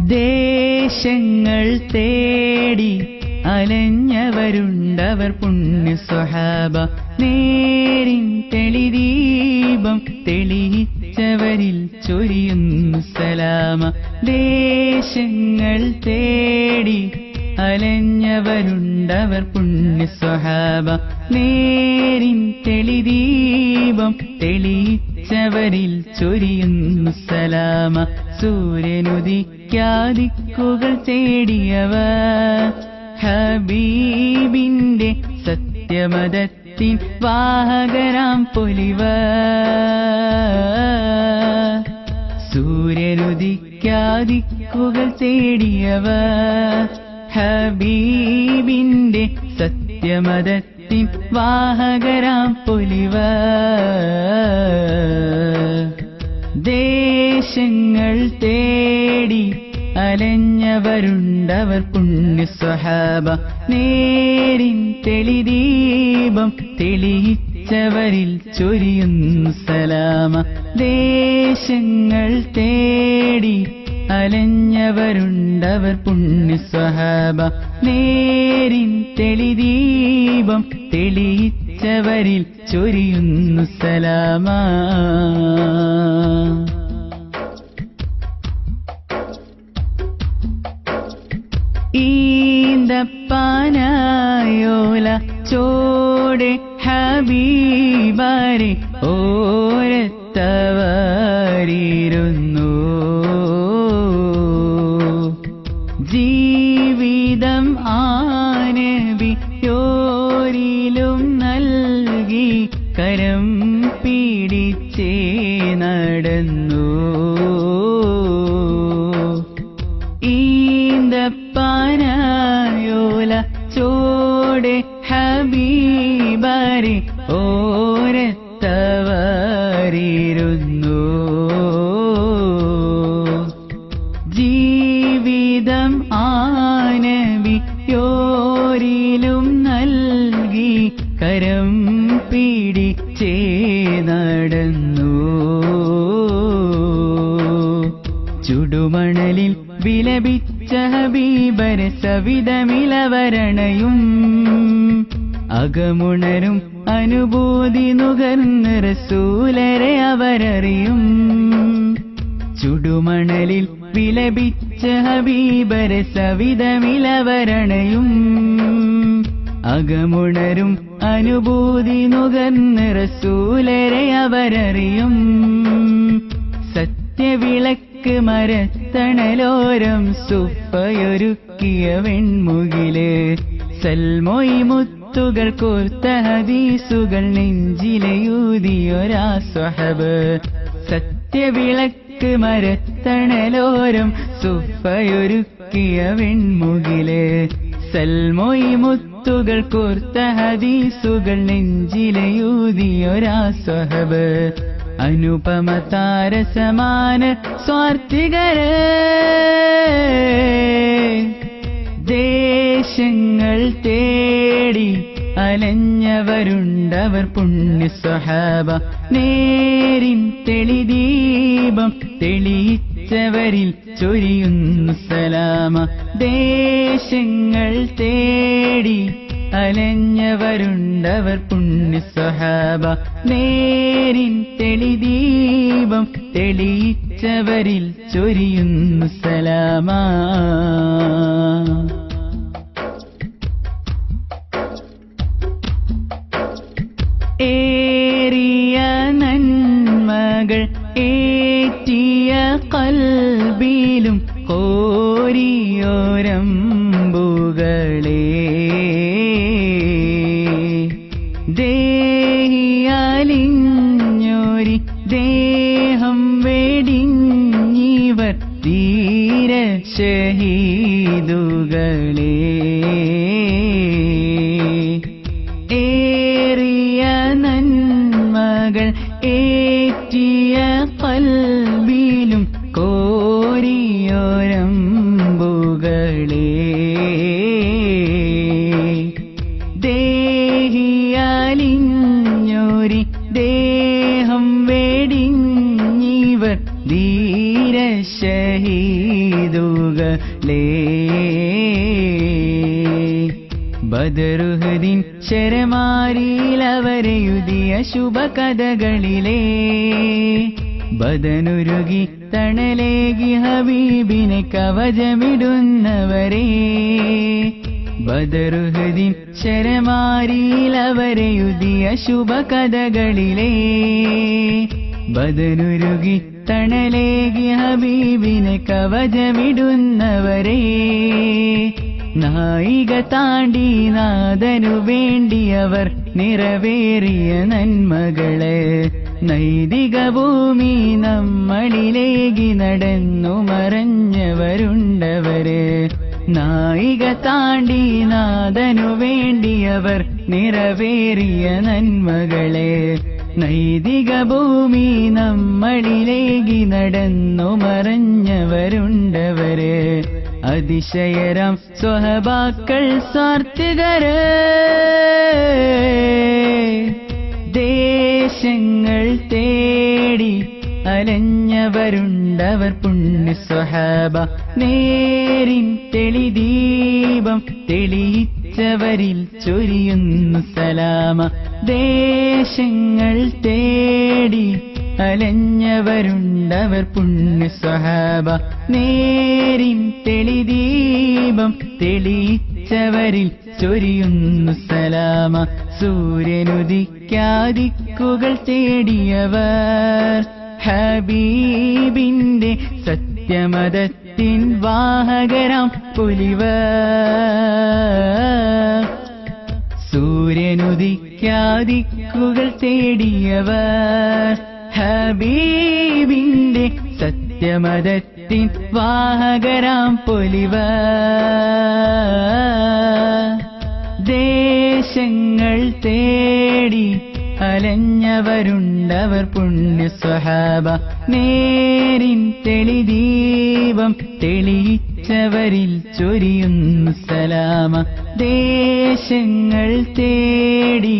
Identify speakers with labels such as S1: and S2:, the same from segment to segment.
S1: ദേശങ്ങൾ തേടി അലഞ്ഞവരുണ്ടവർ പുണ്യ സ്വഹാബ. നേരിൻ തെളിദീപം തെളിയിച്ചവരിൽ ചൊരിയുന്നു സലാമ. ദേശങ്ങൾ തേടി അലഞ്ഞവരുണ്ടവർ പുണ്യ സ്വഹാബ. നേരിൻ തെളിദീപം തെളിയിച്ചവരിൽ ചൊരിയുന്നു സലാമ. സൂര്യനുദിക്കാദിക്കുകൾ തേടിയവർ ഹബീബിന്റെ സത്യമതത്തിൻ വാഹകരാം പൊലിവർ. സൂര്യനുദിക്കാദിക്കുകൾ തേടിയവർ ഹബീബിന്റെ സത്യമതത്തിൻ വാഹകരാം പൊലിവർ. ദേശങ്ങൾ തേടി അലഞ്ഞവരുണ്ടവർ പുണ്യ സ്വഹാബ. നേരിൻ തെളിദീപം തെളിയിച്ചവരിൽ ചൊരിയുന്നു സലാമ. ദേശങ്ങൾ തേടി അലഞ്ഞവരുണ്ടവർ പുണ്യ സ്വഹാബ. നേരിൻ തെളിദീപം തെളിയിച്ചവരിൽ ചൊരിയുന്നു സലാമ. ഈന്തപ്പാനായോല ചോടെ ഹബീബാരെ ഓരത്തവരിരുന്നു. ജീവിതം ആനബിയോരിലും നൽകി കരം പിടിച്ചേ നടന്നു. ഈന്തപ്പാനായോല ചോടെ ഹബീബാരെ ഓരത്തവരിരുന്നു. ജീവിതം ആനബിയോരിലും നൽകി കരം പിടിച്ചേ നടന്നു. ചുടുമണലിൽ വിലപിച്ച ഹബീബര സവിധമിലവരണയും അകമുണരും അനുഭൂതി നുകർന്ന് റസൂലരെ അവരറിയും. ചുടുമണലിൽ വിലപിച്ച ഹബീബര സവിധമിലവരണയും അകമുണരും അനുഭൂതി നുകർന്ന് റസൂലരെ അവരറിയും. സത്യവിളക്ക് മരത്തണലോരം സുഫയൊരുക്കിയ വെൺമുകില് സൽമൊയ് മുത്തുകൾ കോർത്ത ഹദീസുകൾ നെഞ്ചിലെയൂതിയൊരാ സ്വഹബ്. സത്യവിളക്ക് മരത്തണലോരം സുഫയൊരുക്കിയ വെൺമുകില് സൽമൊയ് മുത്തുകൾ കോർത്ത ഹദീസുകൾ നെഞ്ചിലെയൂതിയൊരാ സ്വഹബ്. അനുപമ താരസമാന സ്വാർത്ഥികര് ദേശങ്ങൾ തേടി അലഞ്ഞവരുണ്ടവർ പുണ്യ സ്വഹാബ. നേരിൻ തെളിദീപം തെളിയിച്ചവരിൽ ചൊരിയുന്നു സലാമ. ദേശങ്ങൾ തേടി അലഞ്ഞവരുണ്ടവർ പുണ്യ സ്വഹാബ. നേരിൻ തെളിദീപം തെളിയിച്ചവരിൽ ചൊരിയുന്നു സലാമ. ഏറിയ നന്മകൾ ഏറ്റിയ കൽബിലും കോരിയോരമ്പുകളെ ദേഹിയാലിഞ്ഞോരി ദേഹം വെടിഞ്ഞിവർ ധീര ശഹീദുകളെ. ഏറിയ നന്മകൾ ഏറ്റിയ കൽബിലും കോരിയോരമ്പുകളെ ദേഹിയാലിഞ്ഞോരി ദേഹം വെടിഞ്ഞിവർ ധീര ശഹീദുകളെ. ബദറുഹദിൻ ശരമാരിയിൽ അവരെഴുതിയ ശുഭകഥകളിലേ ബദനുരുകി തണലേകി ഹബീബിനെ കവചമിടുന്നവരേ ബദറുഹദിൻ ശരമാരിയിൽ അവരെഴുതിയ ശുഭകഥകളിലേ ബദനുരുകി തണലേകി ഹബീബിനെ കവചമിടുന്നവരേ നായിക താണ്ടി നാദനു വേണ്ടിയവർ നിറവേറിയ നന്മകള് നൈതിക ഭൂമി നമ്മളിലേകി നടന്നു മറഞ്ഞവരുണ്ടവര് നായിക താണ്ടി നാദനു വേണ്ടിയവർ നിറവേറിയ നന്മകള് നൈതിക ഭൂമി നമ്മളിലേകി നടന്നു മറഞ്ഞവരുണ്ടവര് അതിശയരാം സ്വഹബാക്കൾ സ്വാർത്ഥകര് ദേശങ്ങൾ തേടി അലഞ്ഞവരുണ്ടവർ പുണ്യ സ്വഹാബ നേരിൻ തെളിദീപം തെളിയിച്ചവരിൽ ചൊരിയുന്നു സലാമ ദേശങ്ങൾ തേടി അലഞ്ഞവരുണ്ടവർ പുണ്യ സ്വഹാബ നേരിൻ തെളിദീപം തെളിയിച്ചവരിൽ ചൊരിയുന്നു സലാമ സൂര്യനുദിക്കാദിക്കുകൾ തേടിയവർ ഹബീബിന്റെ സത്യമതത്തിൻ വാഹകരാം പുലിവർ സൂര്യനുദിക്കാദിക്കുകൾ തേടിയവർ ഹബീബിന്റെ സത്യമതത്തിൻ വാഹകരാം പുലിവർ ദേശങ്ങൾ തേടി അലഞ്ഞവരുണ്ടവർ പുണ്യ സ്വഹാബ നേരിൻ തെളിദീപം തെളിയിച്ചവരിൽ ചൊരിയുന്നു സലാമ ദേശങ്ങൾ തേടി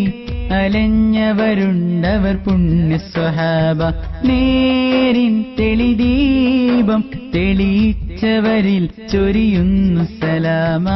S1: അലഞ്ഞവരുണ്ടവർ പുണ്യ സ്വഹാബ നേരിൻ തെളിദീപം തെളിയിച്ചവരിൽ ചൊരിയുന്നു സലാമ